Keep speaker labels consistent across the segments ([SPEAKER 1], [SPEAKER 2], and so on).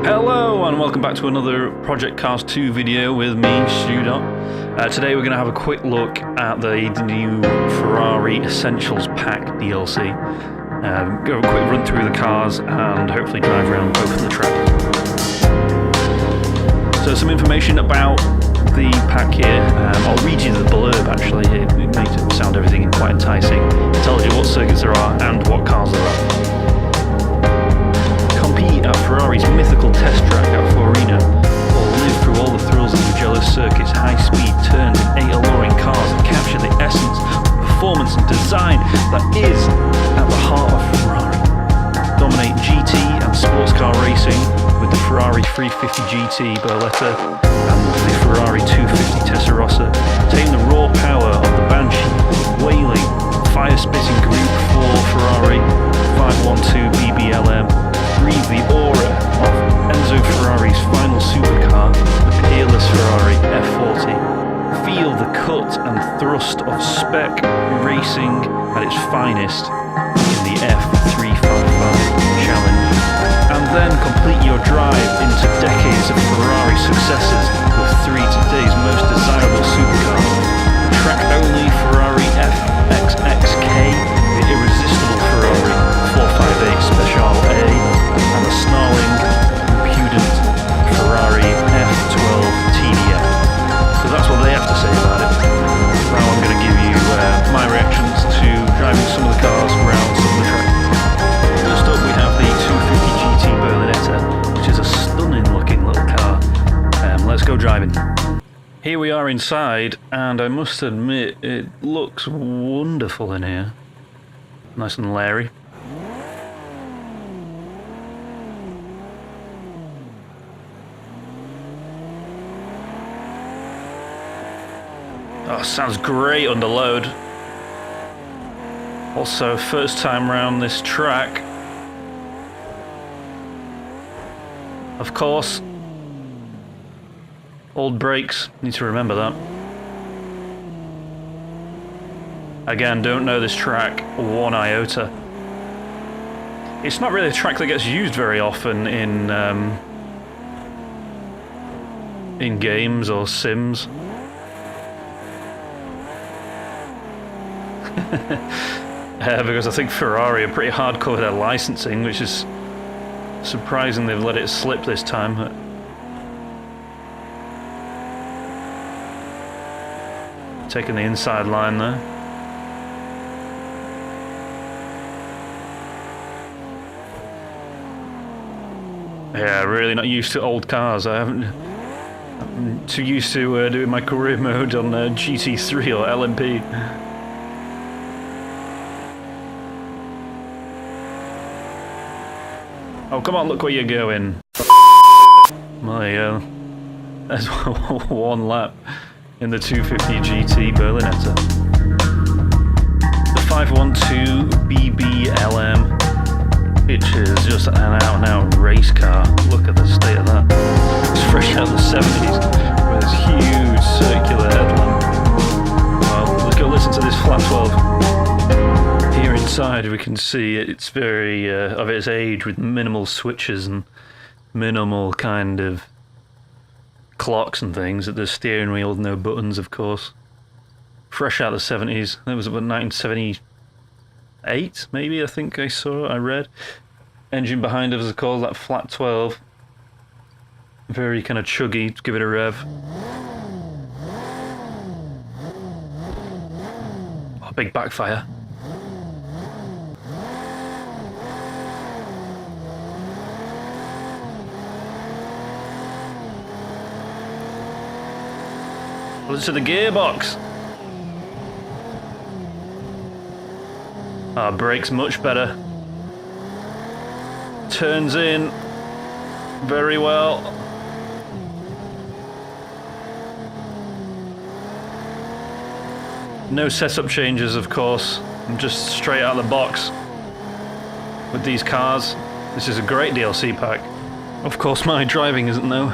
[SPEAKER 1] Hello and welcome back to another Project Cars 2 video with me, Studot. Today we're going to have a quick look at the new Ferrari Essentials Pack DLC. Go a quick run through the cars and hopefully drive around both of the tracks. So some information about the pack here. I'll read you the blurb actually. It makes it sound everything quite enticing. It tells you what circuits there are and what cars there are. At Ferrari's mythical test track at Ferrari, or live through all the thrills of Mugello's circuits, high-speed turns in 8 alluring cars that capture the essence of performance and design that is at the heart of Ferrari. Dominate GT and sports car racing with the Ferrari 350 GT Berletta and the Ferrari 250 Testarossa. Tame the raw power of the Banshee, wailing, fire-spitting Group 4 Ferrari 512 BBLM. Breathe the aura of Enzo Ferrari's final supercar, the peerless Ferrari F40. Feel the cut and thrust of spec racing at its finest in the F355 Challenge. And then complete your drive into decades of Ferrari successes with 3 of today's most desirable supercars. Track-only Ferrari FXXK, the irresistible Ferrari 458 Special A, and the snarling, impudent Ferrari F12 TDF. So that's what they have to say about it. Now I'm going to give you my reactions to driving some of the cars around some of the track. First up we have the 250 GT Berlinetta, which is a stunning looking little car. Let's go driving. Here we are inside, and I must admit it looks wonderful in here. Nice and Larry. Oh, sounds great under load. Also, first time round this track. Of course, old brakes, need to remember that. Again, don't know this track one iota. It's not really a track that gets used very often in games or sims. Because I think Ferrari are pretty hardcore with their licensing, which is surprising they've let it slip this time. Taking the inside line there. Yeah, really not used to old cars. I'm too used to doing my career mode on GT3 or LMP. Oh, come on, look where you're going. Well, there's one lap in the 250 GT Berlinetta. The 512 BBLM, which is just an out-and-out race car. Look at the state of that. It's fresh out of the 70s with this huge circular headlamp. Well, let's go listen to this flat 12. Here inside we can see it's very of its age, with minimal switches and minimal kind of clocks and things at the steering wheel, no buttons of course. Fresh out of the 70s. That was about 1978 maybe, I think I read. Engine behind us is called that flat 12. Very kind of chuggy, to give it a rev. Oh, big backfire. Listen to the gearbox. Our brakes much better. Turns in very well. No setup changes, of course. I'm just straight out of the box with these cars. This is a great DLC pack. Of course, my driving isn't though.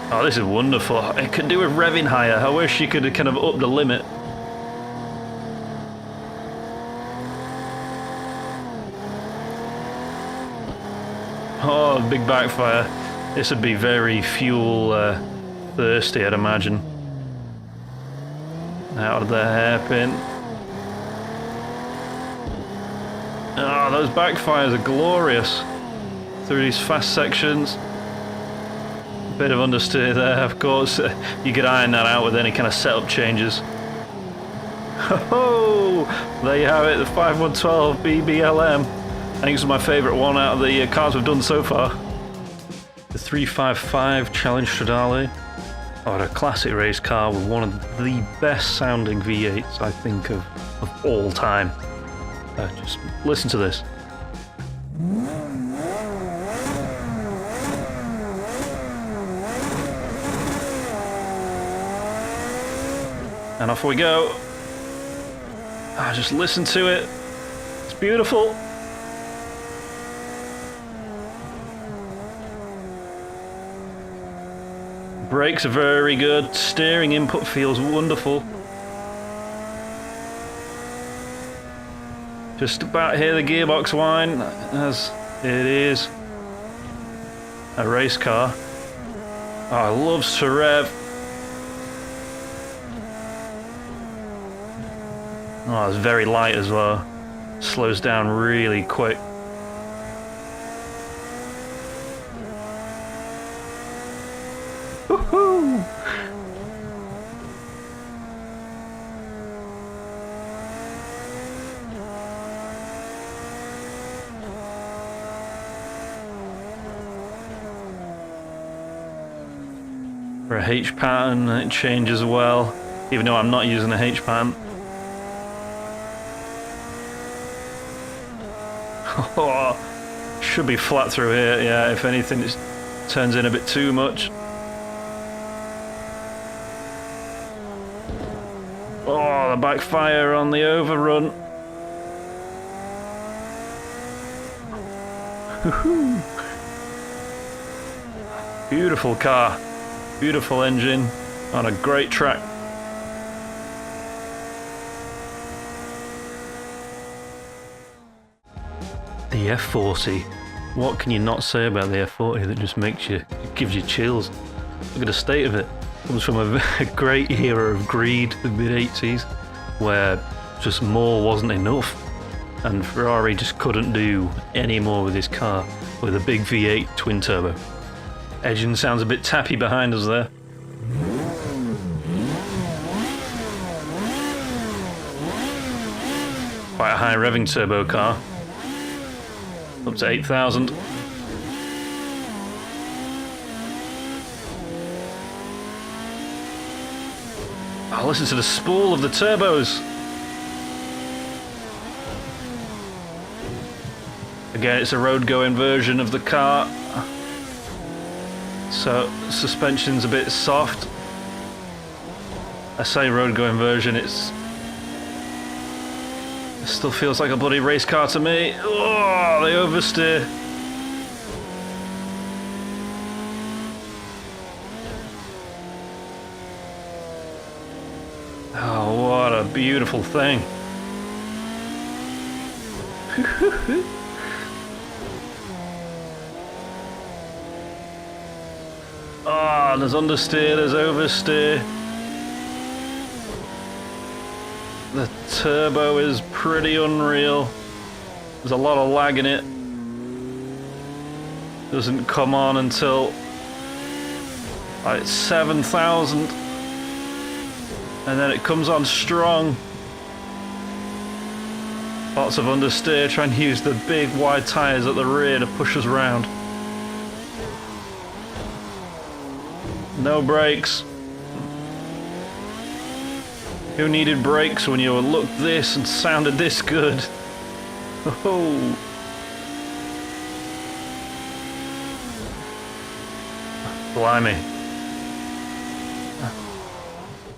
[SPEAKER 1] Oh, this is wonderful. It could do with revving higher. I wish you could have kind of upped the limit. Oh, big backfire. This would be very fuel thirsty, I'd imagine. Out of the hairpin. Oh, those backfires are glorious. Through these fast sections. Bit of understeer there, of course. You could iron that out with any kind of setup changes. Oh, there you have it, the 5112 BBLM. I think it's my favourite one out of the cars we've done so far. The 355 Challenge Stradale. Oh, a classic race car with one of the best sounding V8s I think of all time. Just listen to this. And off we go. Just listen to it. It's beautiful. Brakes are very good. Steering input feels wonderful. Just about hear the gearbox whine, as it is a race car. Oh, it loves to rev. Oh, it's very light as well. Slows down really quick. Woohoo! For a H pattern, it changes well, even though I'm not using a H pattern. Oh, should be flat through here, yeah, if anything it turns in a bit too much. Oh, the backfire on the overrun. Beautiful car, beautiful engine on a great track. The F40. What can you not say about the F40 that just makes you, gives you chills? Look at the state of it. It comes from a great era of greed, the mid-80s, where just more wasn't enough. And Ferrari just couldn't do any more with this car, with a big V8 twin turbo. Engine sounds a bit tappy behind us there. Quite a high revving turbo car. Up to 8,000. Oh, listen to the spool of the turbos. Again, it's a road-going version of the car, so suspension's a bit soft. I say road-going version, it still feels like a bloody race car to me. Oh, they oversteer. Oh, what a beautiful thing. Ah, there's understeer, there's oversteer. The turbo is pretty unreal. There's a lot of lag in it. Doesn't come on until like 7,000. And then it comes on strong. Lots of understeer, trying to use the big wide tyres at the rear to push us around. No brakes. Who needed brakes when you looked this and sounded this good? Oh. Blimey.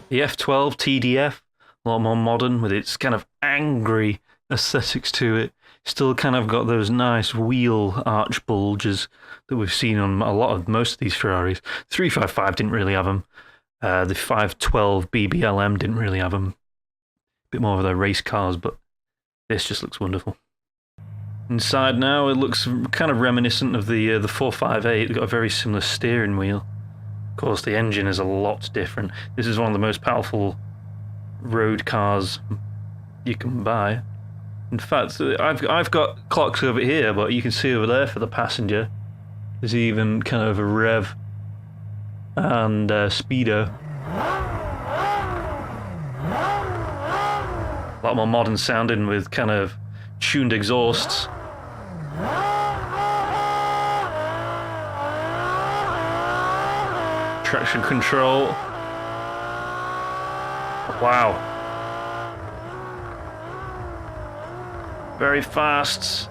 [SPEAKER 1] The F12 TDF, a lot more modern with its kind of angry aesthetics to it. Still kind of got those nice wheel arch bulges that we've seen on most of these Ferraris. 355 didn't really have them. The 512 BBLM didn't really have them. A bit more of their race cars, but this just looks wonderful. Inside now, it looks kind of reminiscent of the 458. They've got a very similar steering wheel. Of course, the engine is a lot different. This is one of the most powerful road cars you can buy. In fact, I've got clocks over here, but you can see over there for the passenger. There's even kind of a rev and speedo. A lot more modern sounding with kind of tuned exhausts. Traction control. Wow. Very fast.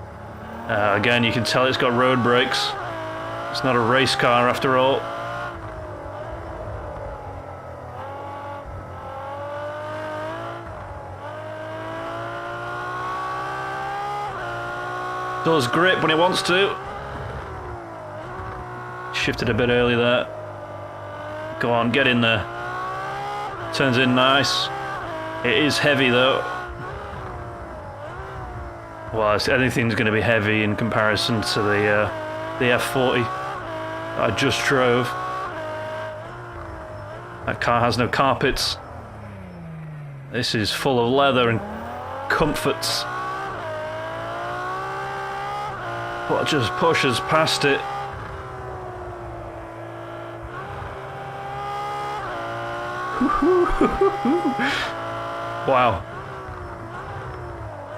[SPEAKER 1] Again, you can tell it's got road brakes. It's not a race car after all. Does grip when it wants to. Shifted a bit early there. Go on, get in there. Turns in nice. It is heavy though. Well, anything's going to be heavy in comparison to the F40 I just drove. That car has no carpets. This is full of leather and comforts. But just pushes past it. Wow.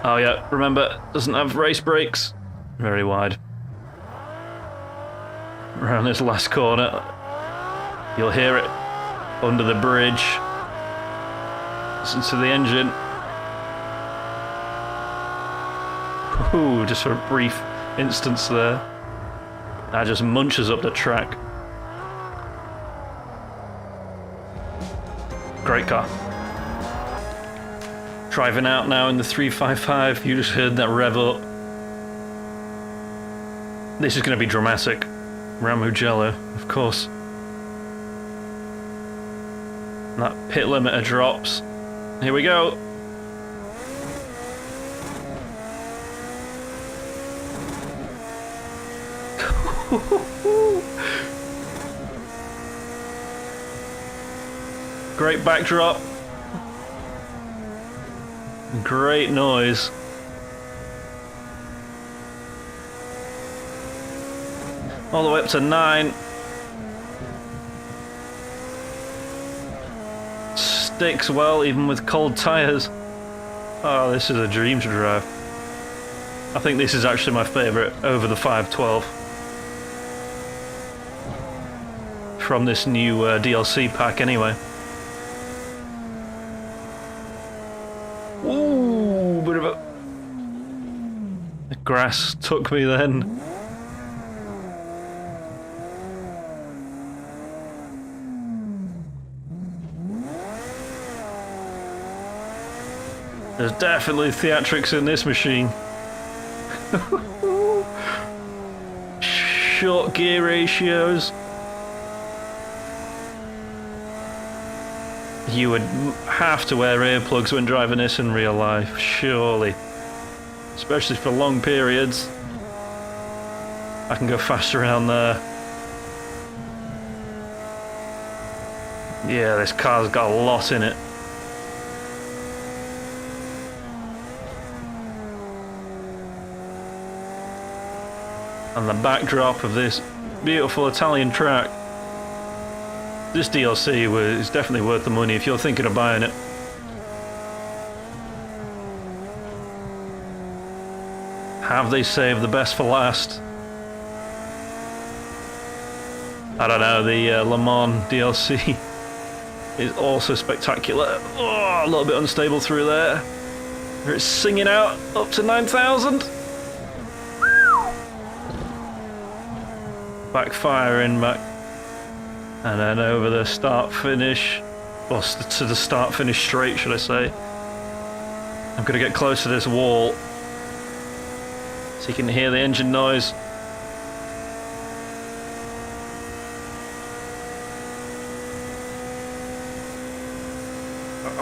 [SPEAKER 1] Oh yeah, remember, doesn't have race brakes. Very wide. Around this last corner, you'll hear it under the bridge. Listen to the engine. Ooh, just for a brief instance there. That just munches up the track. Great car. Driving out now in the 355, you just heard that rev up. This is going to be dramatic. Around Mugello, of course. And that pit limiter drops. Here we go. Great backdrop. Great noise. All the way up to 9. Sticks well even with cold tyres. Oh, this is a dream to drive. I think this is actually my favourite over the 512. From this new DLC pack anyway. Ooh, bit of a... The grass took me then. There's definitely theatrics in this machine. Short gear ratios. You would have to wear earplugs when driving this in real life, surely. Especially for long periods. I can go faster around there. Yeah, this car's got a lot in it. And the backdrop of this beautiful Italian track. This DLC is definitely worth the money if you're thinking of buying it. Have they saved the best for last? I don't know, the Le Mans DLC is also spectacular. Oh, a little bit unstable through there. It's singing out up to 9,000. Backfiring back. And then over the start finish, or to the start finish straight, should I say. I'm going to get close to this wall so you can hear the engine noise.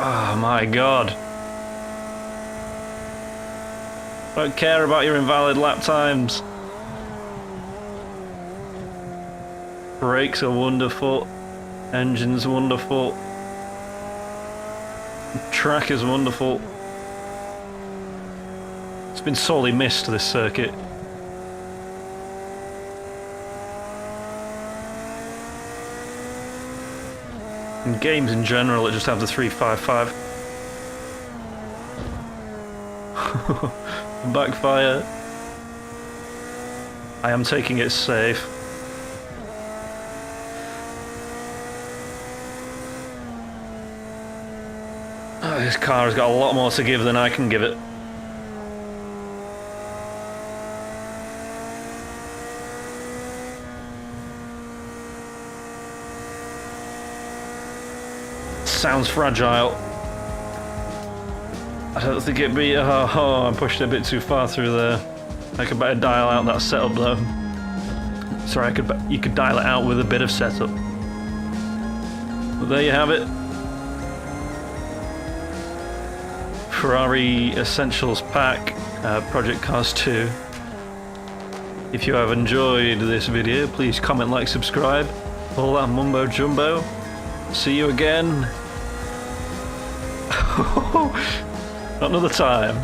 [SPEAKER 1] Oh my god. don't care about your invalid lap times. Brakes are wonderful. Engine's wonderful. Track is wonderful. It's been sorely missed, this circuit. In games in general, it just have the 355. Backfire. I am taking it safe. Oh, this car has got a lot more to give than I can give it. Sounds fragile. I don't think it'd be. Oh, I pushed it a bit too far through there. I could better dial out that setup though. Sorry, you could dial it out with a bit of setup. But there you have it. Ferrari Essentials Pack, Project Cars 2. If you have enjoyed this video, please comment, like, subscribe. All that mumbo jumbo. See you again. Another time.